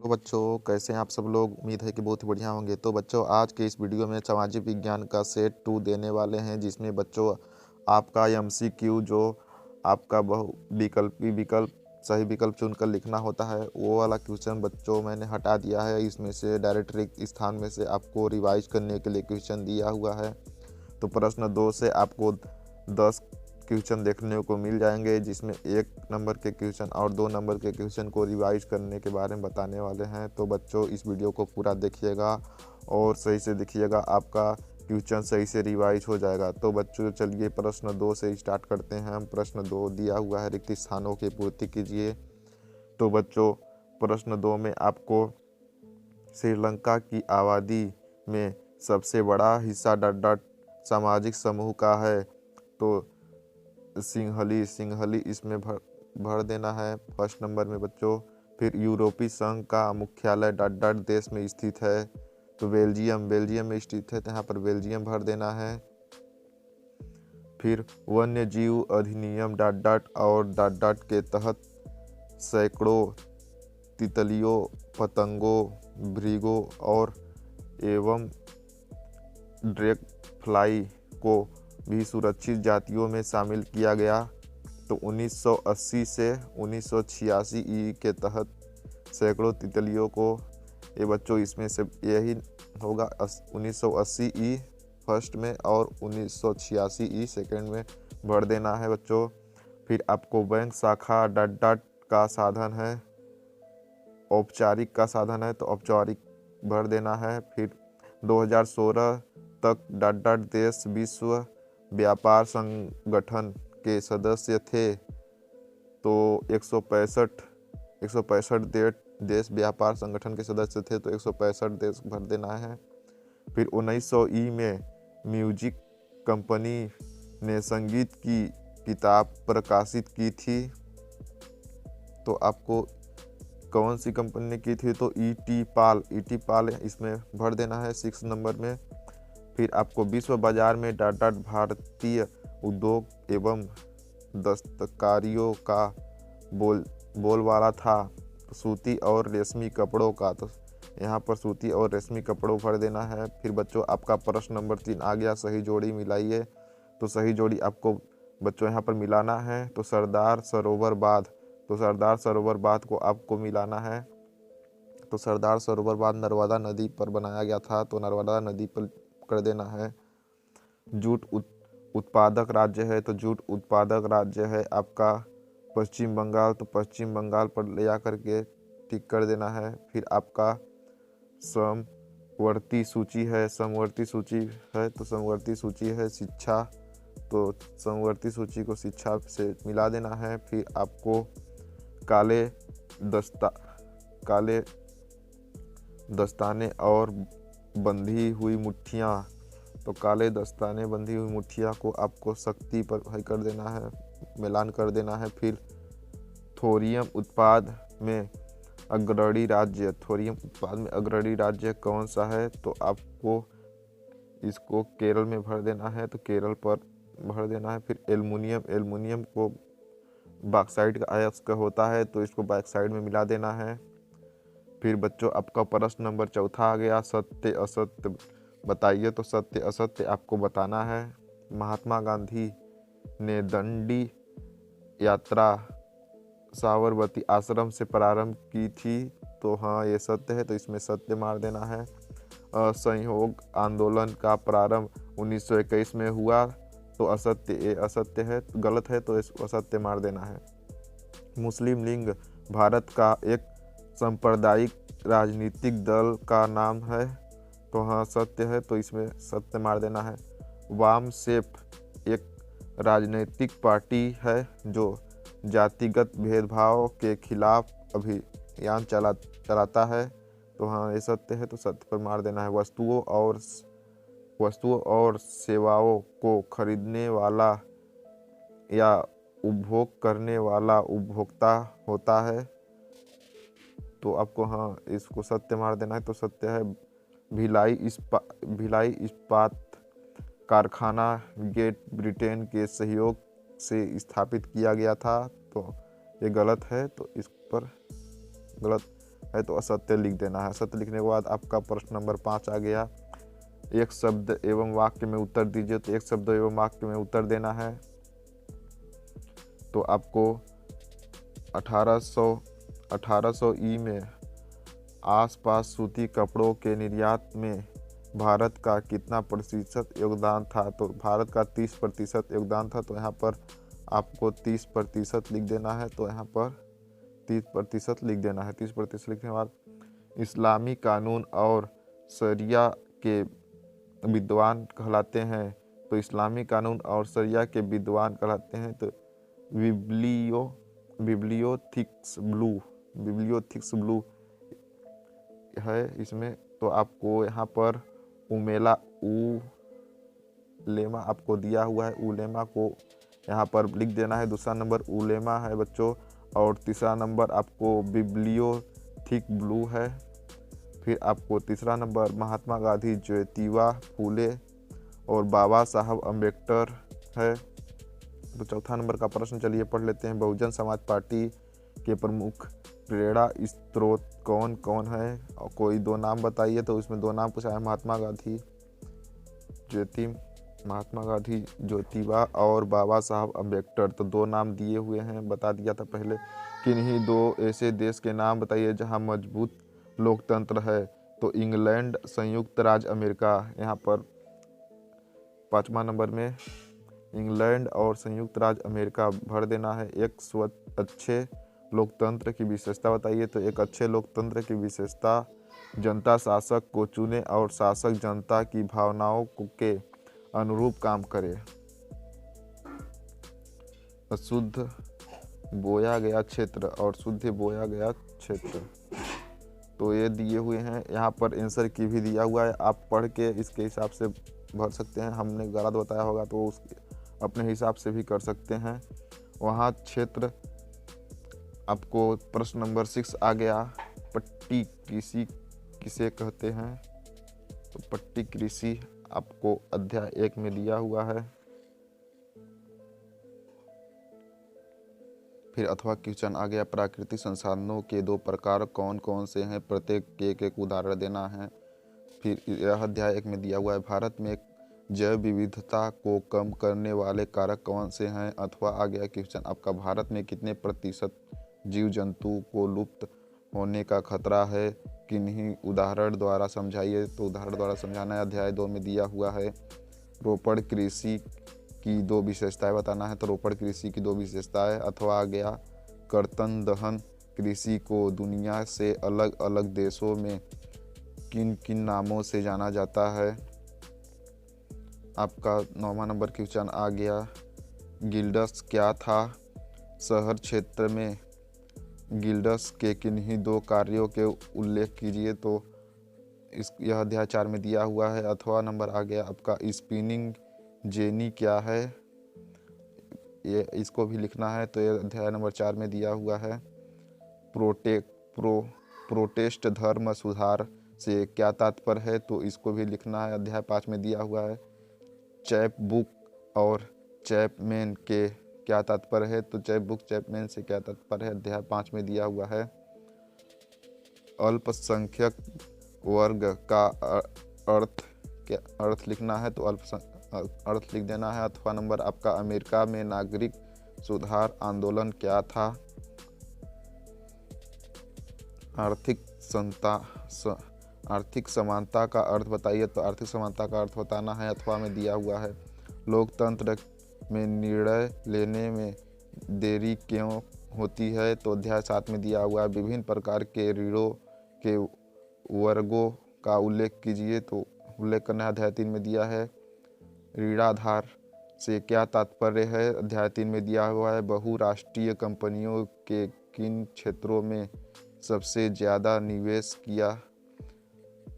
तो बच्चों कैसे हैं आप सब लोग। उम्मीद है कि बहुत ही बढ़िया होंगे। तो बच्चों आज के इस वीडियो में सामाजिक विज्ञान का सेट 2 देने वाले हैं, जिसमें बच्चों आपका एमसीक्यू जो आपका बहु विकल्पी विकल्प सही विकल्प चुनकर लिखना होता है, वो वाला क्वेश्चन बच्चों मैंने हटा दिया है। इसमें से डायरेक्ट रिक्त स्थान में से आपको रिवाइज करने के लिए क्वेश्चन दिया हुआ है। तो प्रश्न 2 से आपको 10 क्वेश्चन देखने को मिल जाएंगे, जिसमें 1 नंबर के क्वेश्चन और 2 नंबर के क्वेश्चन को रिवाइज करने के बारे में बताने वाले हैं। तो बच्चों इस वीडियो को पूरा देखिएगा और सही से देखिएगा, आपका क्वेश्चन सही से रिवाइज हो जाएगा। तो बच्चों चलिए प्रश्न 2 से स्टार्ट करते हैं। हम प्रश्न 2 दिया हुआ है, रिक्त स्थानों की पूर्ति कीजिए। तो बच्चों प्रश्न 2 में आपको श्रीलंका की आबादी में सबसे बड़ा हिस्सा डॉट डॉट सामाजिक समूह का है। तो सिंहली इसमें भर देना है फर्स्ट नंबर में बच्चों। फिर यूरोपीय संघ का मुख्यालय डॉट डॉट देश में स्थित है। तो बेल्जियम में स्थित है, तो यहाँ पर बेल्जियम भर देना है। फिर वन्य जीव अधिनियम डॉट डॉट और डॉट डॉट के तहत सैकड़ों तितलियों, पतंगों, भृंगों और एवं ड्रैग फ्लाई को भी सुरक्षित जातियों में शामिल किया गया। तो 1980 से 1986 ई के तहत सैकड़ों तितलियों को, ये बच्चों इसमें से यही होगा 1980 ई फर्स्ट में और 1986 ई सेकंड में भर देना है बच्चों। फिर आपको बैंक शाखा डॉट डॉट का साधन है, औपचारिक का साधन है तो औपचारिक भर देना है। फिर 2016 तक डॉट डॉट देश विश्व व्यापार संगठन के सदस्य थे। तो 165 देश व्यापार संगठन के सदस्य थे, तो 165 देश भर देना है। फिर 1900 ई में म्यूजिक कंपनी ने संगीत की किताब प्रकाशित की थी। तो आपको कौन सी कंपनी ने की थी, तो ईटी पाल इसमें भर देना है 6 नंबर में। फिर आपको विश्व बाजार में डॉट डॉट भारतीय उद्योग एवं दस्तकारियों का बोलबाला था। तो सूती और रेशमी कपड़ों का, तो यहाँ पर सूती और रेशमी कपड़ों भर देना है। फिर बच्चों आपका प्रश्न नंबर 3 आ गया, सही जोड़ी मिलाइए। तो सही जोड़ी आपको बच्चों यहाँ पर मिलाना है। तो सरदार सरोवर बांध को आपको मिलाना है। तो सरदार सरोवर बांध नर्मदा नदी पर बनाया गया था, तो नर्मदा नदी पर कर देना है। जूट उत्पादक राज्य है, तो जूट उत्पादक राज्य है आपका पश्चिम बंगाल, तो पश्चिम बंगाल पर ले जा करके टिक कर देना है। फिर आपका समवर्ती सूची है, तो समवर्ती सूची है शिक्षा, तो समवर्ती सूची को शिक्षा से मिला देना है। फिर आपको काले दस्ताने और बंधी हुई मुट्ठियाँ, तो काले दस्ताने बंधी हुई मुट्ठियाँ को आपको सख्ती पर कर देना है, मिलान कर देना है। फिर थोरियम उत्पाद में अग्रणी राज्य कौन सा है, तो आपको इसको केरल में भर देना है, तो केरल पर भर देना है। फिर एल्युमिनियम को बैकसाइड का अयस्क होता है, तो इसको बैकसाइड में मिला देना है। फिर बच्चों आपका प्रश्न नंबर 4 आ गया, सत्य असत्य बताइए। तो सत्य असत्य आपको बताना है। महात्मा गांधी ने दंडी यात्रा साबरमती आश्रम से प्रारंभ की थी, तो हाँ ये सत्य है, तो इसमें सत्य मार देना है। असहयोग आंदोलन का प्रारंभ 1921 में हुआ, तो असत्य, ये असत्य है, तो गलत है, तो इसको असत्य मार देना है। मुस्लिम लीग भारत का एक सांप्रदायिक राजनीतिक दल का नाम है, तो हाँ सत्य है, तो इसमें सत्य मार देना है। वाम सेफ एक राजनीतिक पार्टी है जो जातिगत भेदभाव के खिलाफ अभियान चलाता है, तो हाँ ये सत्य है, तो सत्य पर मार देना है। वस्तुओं और सेवाओं को खरीदने वाला या उपभोग करने वाला उपभोक्ता होता है, तो आपको हाँ इसको सत्य मार देना है, तो सत्य है। भिलाई इस्पात कारखाना ग्रेट ब्रिटेन के सहयोग से स्थापित किया गया था, तो ये गलत है, तो इस पर गलत है तो असत्य लिख देना है। असत्य लिखने के बाद आपका प्रश्न नंबर 5 आ गया, एक शब्द एवं वाक्य में उत्तर दीजिए। तो एक शब्द एवं वाक्य में उत्तर देना है। तो आपको 1800 ई में आसपास सूती कपड़ों के निर्यात में भारत का कितना प्रतिशत योगदान था? तो भारत का 30% योगदान था। तो यहाँ पर आपको 30% लिख देना है। तो यहाँ पर 30% लिख देना है। 30% लिखने के बाद इस्लामी कानून और शरिया के विद्वान कहलाते हैं। तो इस्लामी कानून और शरिया के विद्वान कहलाते हैं तो बिब्लियोथिक्स ब्लू है इसमें। तो आपको यहाँ पर उलेमा आपको दिया हुआ है, उलेमा को यहाँ पर लिख देना है। दूसरा नंबर उलेमा है बच्चों, और तीसरा नंबर आपको बिब्लियोथिक ब्लू है। फिर आपको तीसरा नंबर महात्मा गांधी, ज्योतिबा फूले और बाबा साहब अम्बेडकर है। तो चौथा नंबर का प्रश्न चलिए पढ़ लेते हैं। बहुजन समाज पार्टी के प्रमुख प्रेरणा स्रोत कौन कौन है? और कोई 2 नाम बताइए। तो इसमें 2 नाम पूछा है, महात्मा गांधी ज्योतिबा और बाबा साहब अम्बेडकर। तो 2 नाम दिए हुए हैं, बता दिया था पहले। किन्हीं 2 ऐसे देश के नाम बताइए जहां मजबूत लोकतंत्र है? तो इंग्लैंड, संयुक्त राज्य अमेरिका। यहाँ पर 5वां नंबर में इंग्लैंड और संयुक्त राज्य अमेरिका भर देना है। एक अच्छे लोकतंत्र की विशेषता बताइए। तो एक अच्छे लोकतंत्र की विशेषता जनता शासक को चुने और शासक जनता की भावनाओं के अनुरूप काम करे। अशुद्ध बोया गया क्षेत्र और शुद्ध बोया गया क्षेत्र, तो ये दिए हुए हैं। यहाँ पर आंसर की भी दिया हुआ है, आप पढ़ के इसके हिसाब से भर सकते हैं। हमने गलत बताया होगा तो उसके अपने हिसाब से भी कर सकते हैं। वहाँ क्षेत्र आपको प्रश्न नंबर 6 आ गया, पट्टी कृषि किसे कहते हैं? तो पट्टी कृषि आपको अध्याय 1 में दिया हुआ है। फिर अथवा क्वेश्चन आ गया, प्राकृतिक संसाधनों के 2 प्रकार कौन कौन से हैं? प्रत्येक के एक उदाहरण देना है। फिर यह अध्याय 1 में दिया हुआ है, भारत में जैव विविधता को कम करने वाले कारक कौन से हैं? अथवा आ गया क्वेश्चन आपका, भारत में कितने प्रतिशत जीव जंतु को लुप्त होने का खतरा है? किन्हीं उदाहरण द्वारा समझाइए। तो उदाहरण द्वारा समझाना है, अध्याय 2 में दिया हुआ है। रोपड़ कृषि की 2 विशेषताएं बताना है। तो रोपड़ कृषि की 2 विशेषताएं। अथवा आ गया, कर्तन दहन कृषि को दुनिया से अलग अलग देशों में किन किन नामों से जाना जाता है? आपका 9वां नंबर क्वेश्चन आ गया, गिल्ड्स क्या था? शहर क्षेत्र में गिल्ड्स के किन्हीं 2 कार्यों के उल्लेख कीजिए। तो यह अध्याय 4 में दिया हुआ है। अथवा नंबर आ गया आपका, स्पिनिंग जेनी क्या है? ये इसको भी लिखना है। तो ये अध्याय नंबर 4 में दिया हुआ है। प्रोटेस्ट धर्म सुधार से क्या तात्पर्य है? तो इसको भी लिखना है। अध्याय 5 में दिया हुआ है। चैपबुक और चैपमैन के क्या तात्पर्य है? तो चैपबुक चैपमैन से क्या तात्पर्य है? अध्याय 5 में दिया हुआ है। अल्पसंख्यक वर्ग का अर्थ लिखना है। तो अर्थ लिख देना है। अथवा नंबर आपका, अमेरिका में नागरिक सुधार आंदोलन क्या था? आर्थिक समानता का अर्थ बताइए। तो आर्थिक समानता का अर्थ बताना है। अथवा में दिया हुआ है, लोकतंत्र में निर्णय लेने में देरी क्यों होती है? तो अध्याय 7 में दिया हुआ है, विभिन्न प्रकार के ऋणों के वर्गों का उल्लेख कीजिए। तो उल्लेख करना है। अध्याय 3 में दिया है, ऋणाधार से क्या तात्पर्य है? अध्याय 3 में दिया हुआ है, बहुराष्ट्रीय कंपनियों के किन क्षेत्रों में सबसे ज़्यादा निवेश किया?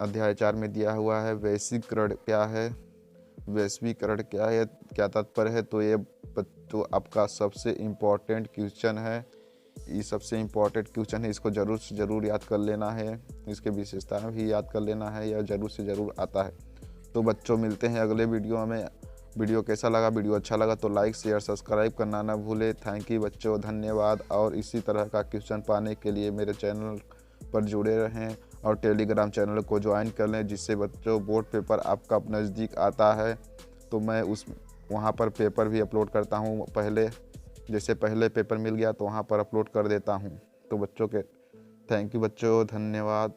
अध्याय 4 में दिया हुआ है, वैश्वीकरण क्या है? वैश्वीकरण क्या है, क्या तात्पर्य है? तो ये तो आपका सबसे इम्पोर्टेंट क्वेश्चन है। ये सबसे इम्पोर्टेंट क्वेश्चन है, इसको ज़रूर से ज़रूर याद कर लेना है। इसके विशेषताएं भी याद कर लेना है, यह ज़रूर से ज़रूर आता है। तो बच्चों मिलते हैं अगले वीडियो में। वीडियो कैसा लगा? वीडियो अच्छा लगा तो लाइक शेयर सब्सक्राइब करना ना भूले। थैंक यू बच्चों, धन्यवाद। और इसी तरह का क्वेश्चन पाने के लिए मेरे चैनल पर जुड़े रहें और टेलीग्राम चैनल को ज्वाइन कर लें, जिससे बच्चों बोर्ड पेपर आपका नज़दीक आता है तो मैं वहाँ पर पेपर भी अपलोड करता हूँ। पहले पेपर मिल गया तो वहाँ पर अपलोड कर देता हूँ। तो बच्चों के थैंक यू बच्चों, धन्यवाद।